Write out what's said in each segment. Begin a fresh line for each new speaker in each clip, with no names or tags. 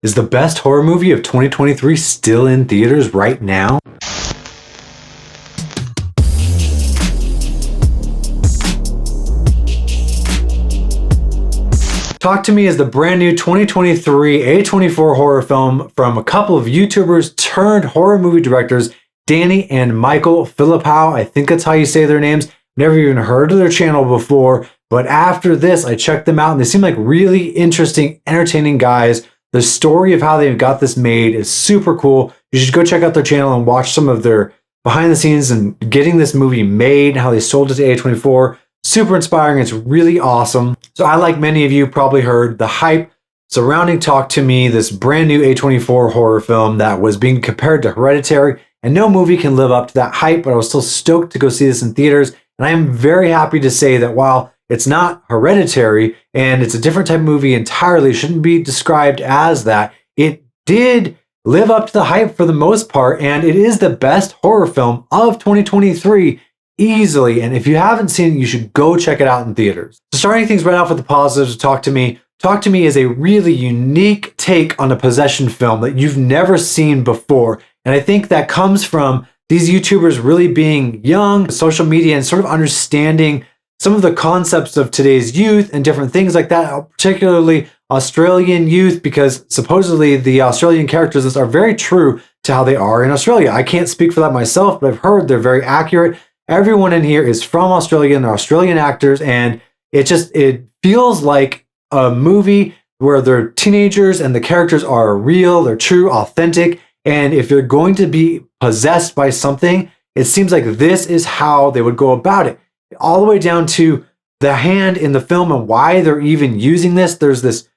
Is the best horror movie of 2023 still in theaters right now? Talk to Me is the brand new 2023 A24 horror film from a couple of YouTubers turned horror movie directors, Danny and Michael Philippou. I think that's how you say their names. Never even heard of their channel before, but after this, I checked them out and they seem like really interesting, entertaining guys. The story of how they got this made is super cool. You should go check out their channel and watch some of their behind the scenes and getting this movie made, how they sold it to A24. Super inspiring. It's really awesome. So I, like many of you, probably heard the hype surrounding Talk to Me, this brand new A24 horror film that was being compared to Hereditary, and no movie can live up to that hype, but I was still stoked to go see this in theaters. And I am very happy to say that while it's not Hereditary and it's a different type of movie entirely, shouldn't be described as that, it did live up to the hype for the most part, and it is the best horror film of 2023 easily. And if you haven't seen it, you should go check it out in theaters. So starting things right off with the positives of Talk to Me. Talk to Me is a really unique take on a possession film that you've never seen before. And I think that comes from these YouTubers really being young, social media, and sort of understanding some of the concepts of today's youth and different things like that, particularly Australian youth, because supposedly the Australian characters are very true to how they are in Australia. I can't speak for that myself, but I've heard they're very accurate. Everyone in here is from Australia and they're Australian actors, and it feels like a movie where they're teenagers and the characters are real, they're true, authentic. And if you're going to be possessed by something, it seems like this is how they would go about it. All the way down to the hand in the film and why they're even using this. There's this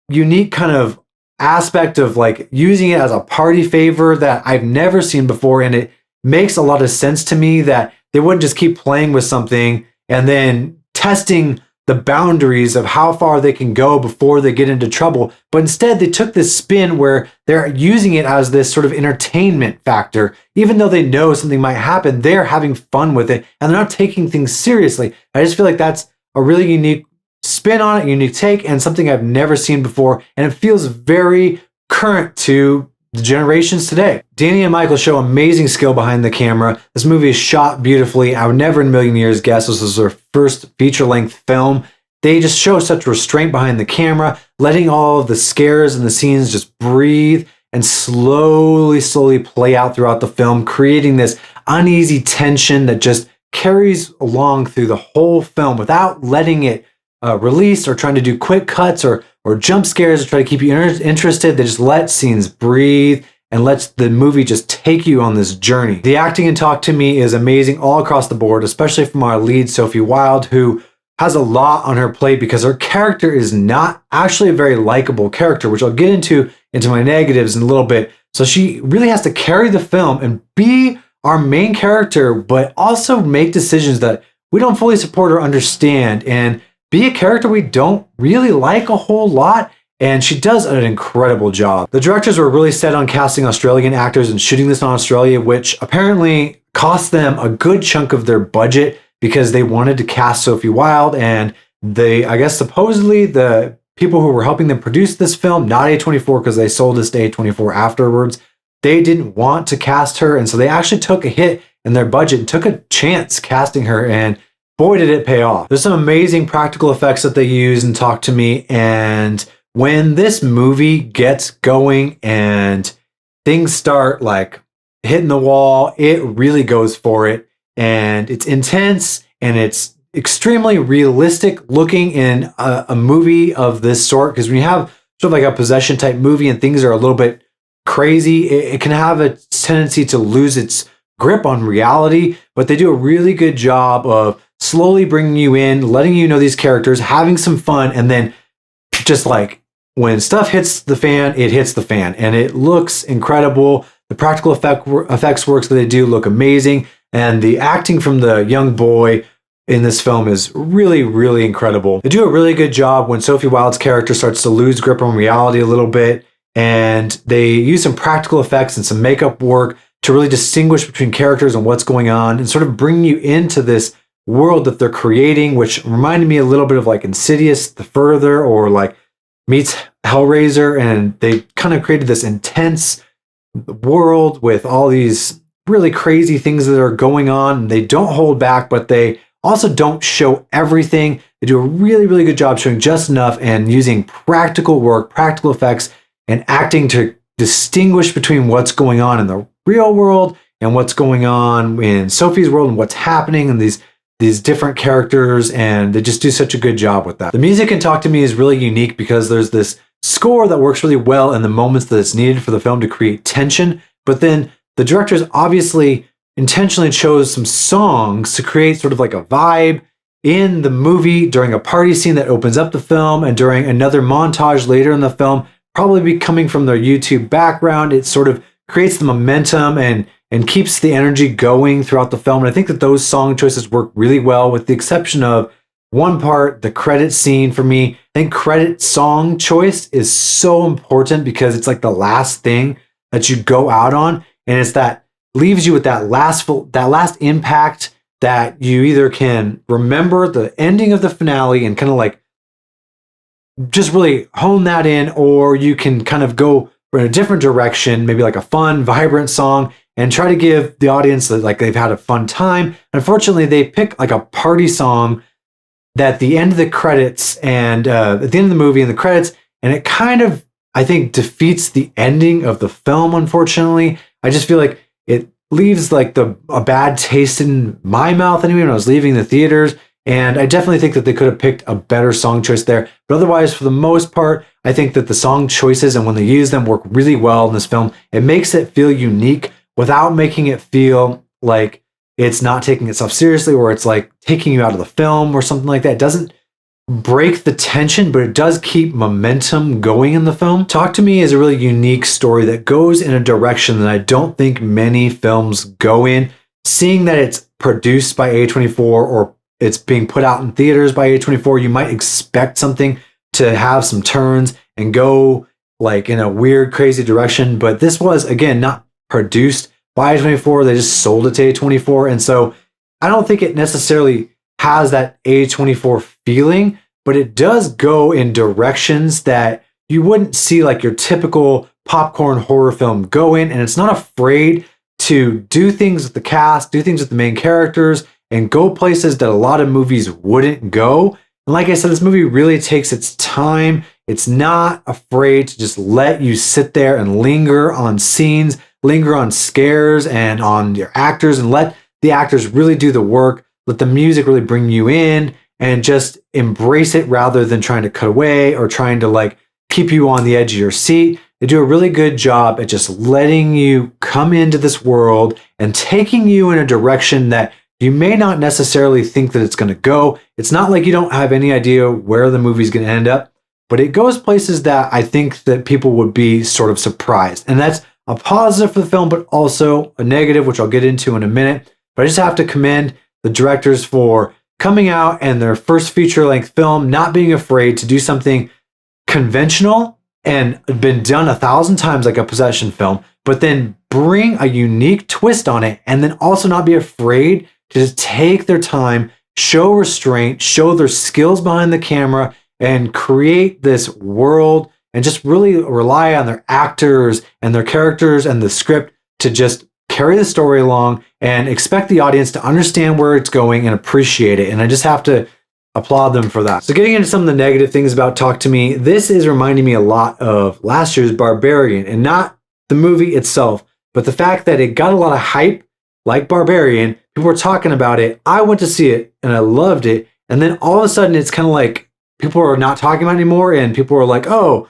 unique kind of aspect of like using it as a party favor that I've never seen before. And it makes a lot of sense to me that they wouldn't just keep playing with something and then testing the boundaries of how far they can go before they get into trouble. But instead, they took this spin where they're using it as this sort of entertainment factor. Even though they know something might happen, they're having fun with it and they're not taking things seriously. I just feel like that's a really unique spin on it, unique take, and something I've never seen before. And it feels very current to the generations today. Danny and Michael show amazing skill behind the camera. This movie is shot beautifully. I would never in a million years guess this was their first feature-length film. They just show such restraint behind the camera, letting all of the scares and the scenes just breathe and slowly play out throughout the film, creating this uneasy tension that just carries along through the whole film without letting it release or trying to do quick cuts or jump scares to try to keep you interested. They just let scenes breathe and lets the movie just take you on this journey. The acting in Talk to Me is amazing all across the board, especially from our lead, Sophie Wilde, who has a lot on her plate because her character is not actually a very likable character, which I'll get into my negatives in a little bit. So she really has to carry the film and be our main character, but also make decisions that we don't fully support or understand, and be a character we don't really like a whole lot, and she does an incredible job. The directors were really set on casting Australian actors and shooting this in Australia, which apparently cost them a good chunk of their budget because they wanted to cast Sophie Wilde, and I guess supposedly the people who were helping them produce this film, not A24 because they sold this to A24 afterwards, they didn't want to cast her, and so they actually took a hit in their budget and took a chance casting her, and boy, did it pay off. There's some amazing practical effects that they use in Talk to Me, and when this movie gets going and things start like hitting the wall, it really goes for it, and it's intense, and it's extremely realistic looking in a movie of this sort, because when you have sort of like a possession type movie and things are a little bit crazy, it can have a tendency to lose its grip on reality, but they do a really good job of slowly bringing you in, letting you know these characters, having some fun, and then just like when stuff hits the fan, it hits the fan, and it looks incredible. The practical effects works that they do look amazing, and the acting from the young boy in this film is really incredible. They do a really good job when Sophie Wilde's character starts to lose grip on reality a little bit, and they use some practical effects and some makeup work to really distinguish between characters and what's going on and sort of bring you into this world that they're creating, which reminded me a little bit of like Insidious, The Further, or like meets Hellraiser, and they kind of created this intense world with all these really crazy things that are going on. And they don't hold back, but they also don't show everything. They do a really, really good job showing just enough and using practical work, practical effects, and acting to distinguish between what's going on in the real world and what's going on in Sophie's world and what's happening in these different characters, and they just do such a good job with that. The music in Talk to Me is really unique because there's this score that works really well in the moments that it's needed for the film to create tension, but then the directors obviously intentionally chose some songs to create sort of like a vibe in the movie during a party scene that opens up the film and during another montage later in the film, probably be coming from their YouTube background. It sort of creates the momentum and keeps the energy going throughout the film. And I think that those song choices work really well, with the exception of one part, the credit scene for me. I think credit song choice is so important because it's like the last thing that you go out on. And it's that leaves you with that last impact that you either can remember the ending of the finale and kind of like just really hone that in, or you can kind of go in a different direction, maybe like a fun, vibrant song, and try to give the audience that like they've had a fun time. Unfortunately, they pick like a party song that at the end of the credits and at the end of the movie and the credits, and it kind of, I think, defeats the ending of the film, unfortunately. I just feel like it leaves like a bad taste in my mouth anyway when I was leaving the theaters. And I definitely think that they could have picked a better song choice there. But otherwise, for the most part, I think that the song choices and when they use them work really well in this film. It makes it feel unique without making it feel like it's not taking itself seriously, or it's like taking you out of the film or something like that. It doesn't break the tension, but it does keep momentum going in the film. Talk to Me is a really unique story that goes in a direction that I don't think many films go in. Seeing that it's produced by A24 or it's being put out in theaters by A24, you might expect something to have some turns and go like in a weird, crazy direction. But this was, again, not produced by A24. They just sold it to A24. And so I don't think it necessarily has that A24 feeling, but it does go in directions that you wouldn't see like your typical popcorn horror film go in. And it's not afraid to do things with the cast, do things with the main characters, and go places that a lot of movies wouldn't go. And like I said, this movie really takes its time. It's not afraid to just let you sit there and linger on scenes, linger on scares and on your actors, and let the actors really do the work. Let the music really bring you in and just embrace it rather than trying to cut away or trying to like keep you on the edge of your seat. They do a really good job at just letting you come into this world and taking you in a direction that you may not necessarily think that it's going to go. It's not like you don't have any idea where the movie's going to end up, but it goes places that I think that people would be sort of surprised. And that's a positive for the film, but also a negative, which I'll get into in a minute. But I just have to commend the directors for coming out and their first feature-length film, not being afraid to do something conventional and been done 1,000 times like a possession film, but then bring a unique twist on it, and then also not be afraid to just take their time, show restraint, show their skills behind the camera, and create this world, and just really rely on their actors and their characters and the script to just carry the story along and expect the audience to understand where it's going and appreciate it. And I just have to applaud them for that. So getting into some of the negative things about Talk to Me, this is reminding me a lot of last year's Barbarian, and not the movie itself, but the fact that it got a lot of hype like Barbarian. People were talking about it. I went to see it and I loved it. And then all of a sudden it's kind of like people are not talking about it anymore. And people are like, oh,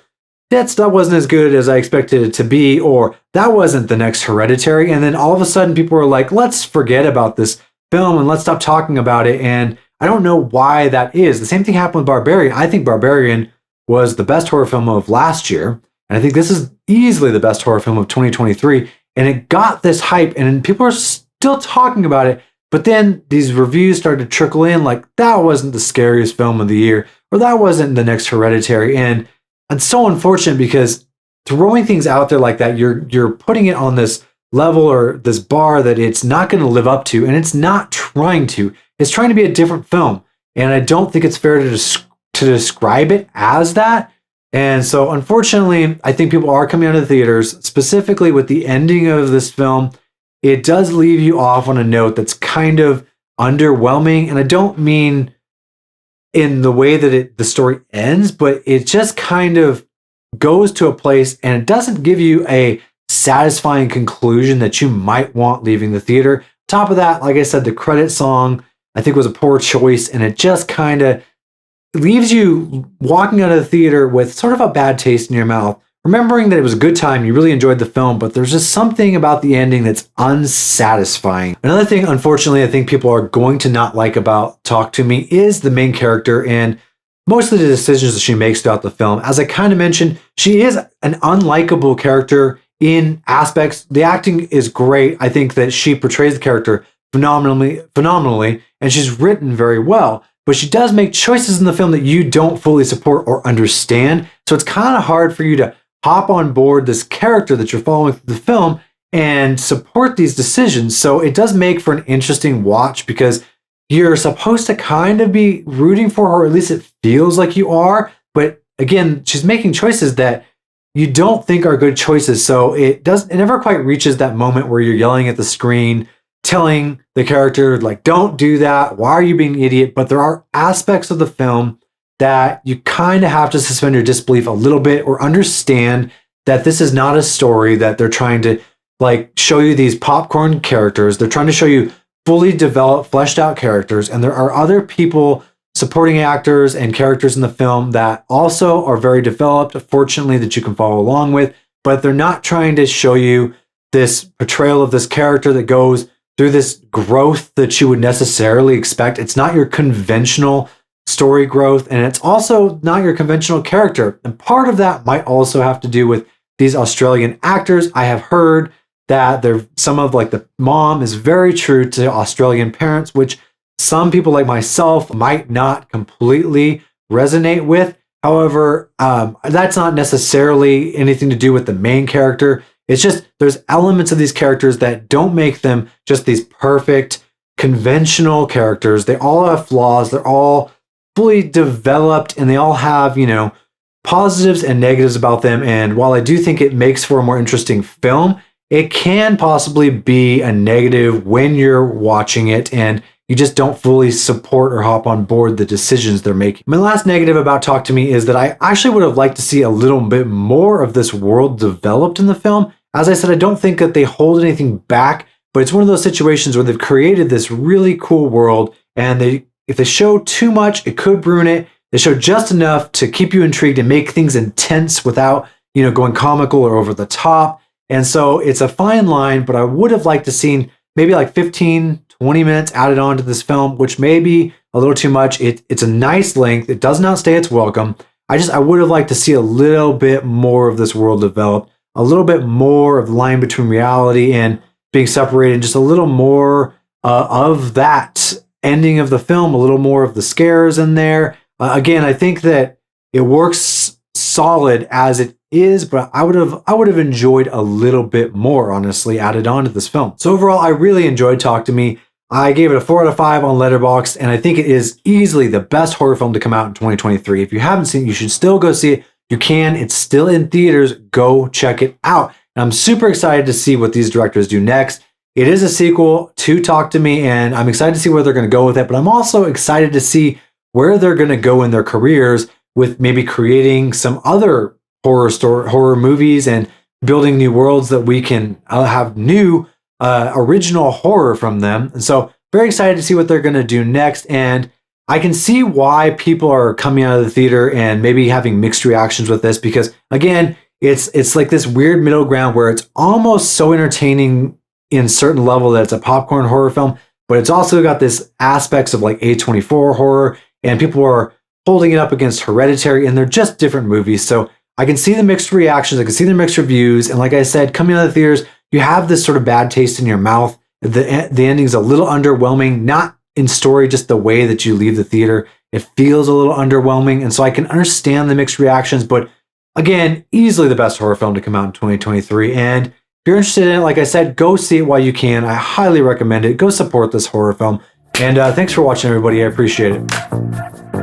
that wasn't as good as I expected it to be, or that wasn't the next Hereditary. And then all of a sudden people are like, let's forget about this film and let's stop talking about it. And I don't know why that is. The same thing happened with Barbarian. I think Barbarian was the best horror film of last year. And I think this is easily the best horror film of 2023. And it got this hype and people are still talking about it. But then these reviews started to trickle in like, that wasn't the scariest film of the year, or that wasn't the next Hereditary. And it's so unfortunate because throwing things out there like that, you're putting it on this level or this bar that it's not going to live up to, and it's not trying to. It's trying to be a different film. And I don't think it's fair to describe it as that. And so, unfortunately, I think people are coming out of the theaters, specifically with the ending of this film. It does leave you off on a note that's kind of underwhelming. And I don't mean in the way that the story ends, but it just kind of goes to a place and it doesn't give you a satisfying conclusion that you might want leaving the theater. Top of that, like I said, the credit song I think was a poor choice, and it just kind of leaves you walking out of the theater with sort of a bad taste in your mouth, remembering that it was a good time, you really enjoyed the film, but there's just something about the ending that's unsatisfying. Another thing, unfortunately, I think people are going to not like about Talk to Me is the main character and most of the decisions that she makes throughout the film. As I kind of mentioned, she is an unlikable character in aspects. The acting is great. I think that she portrays the character phenomenally, and she's written very well. But she does make choices in the film that you don't fully support or understand. So it's kind of hard for you to hop on board this character that you're following through the film and support these decisions. So it does make for an interesting watch because you're supposed to kind of be rooting for her, or at least it feels like you are. But again, she's making choices that you don't think are good choices. So it never quite reaches that moment where you're yelling at the screen, telling the character, like, don't do that. Why are you being an idiot? But there are aspects of the film that you kind of have to suspend your disbelief a little bit or understand that this is not a story that they're trying to like show you these popcorn characters. They're trying to show you fully developed, fleshed out characters. And there are other people, supporting actors and characters in the film that also are very developed, fortunately, that you can follow along with. But they're not trying to show you this portrayal of this character that goes through this growth that you would necessarily expect. It's not your conventional story growth, and it's also not your conventional character. And part of that might also have to do with these Australian actors. I have heard that some of like the mom is very true to Australian parents, which some people like myself might not completely resonate with. However, that's not necessarily anything to do with the main character. It's just there's elements of these characters that don't make them just these perfect conventional characters. They all have flaws. They're all fully developed, and they all have, positives and negatives about them. And while I do think it makes for a more interesting film, it can possibly be a negative when you're watching it and you just don't fully support or hop on board the decisions they're making. My last negative about Talk to Me is that I actually would have liked to see a little bit more of this world developed in the film. As I said, I don't think that they hold anything back, but it's one of those situations where they've created this really cool world, and if they show too much, it could ruin it. They show just enough to keep you intrigued and make things intense without, going comical or over the top. And so it's a fine line, but I would have liked to seen maybe like 15, 20 minutes added on to this film, which may be a little too much. It's a nice length. It does not stay its welcome. I would have liked to see a little bit more of this world developed, a little bit more of the line between reality and being separated, just a little more of that ending of the film, a little more of the scares in there. Again, I think that it works solid as it is, but I would have enjoyed a little bit more, honestly, added on to this film. So overall, I really enjoyed Talk to Me. I gave it a 4 out of 5 on Letterboxd, and I think it is easily the best horror film to come out in 2023. If you haven't seen it, you should still go see it. You can. It's still in theaters. Go check it out. And I'm super excited to see what these directors do next. It is a sequel to Talk to Me, and I'm excited to see where they're going to go with it, but I'm also excited to see where they're going to go in their careers with maybe creating some other horror movies and building new worlds that we can have new original horror from them. And so very excited to see what they're going to do next. And I can see why people are coming out of the theater and maybe having mixed reactions with this, because again, it's like this weird middle ground where it's almost so entertaining in certain level that it's a popcorn horror film, but it's also got this aspects of like A24 horror, and people are holding it up against Hereditary, and they're just different movies. So I can see the mixed reactions. I can see the mixed reviews. And like I said, coming out of the theaters, you have this sort of bad taste in your mouth. The ending's a little underwhelming, not in story, just the way that you leave the theater. It feels a little underwhelming. And so I can understand the mixed reactions, but again, easily the best horror film to come out in 2023. And if you're interested in it, like I said, go see it while you can. I highly recommend it. Go support this horror film. And thanks for watching, everybody. I appreciate it.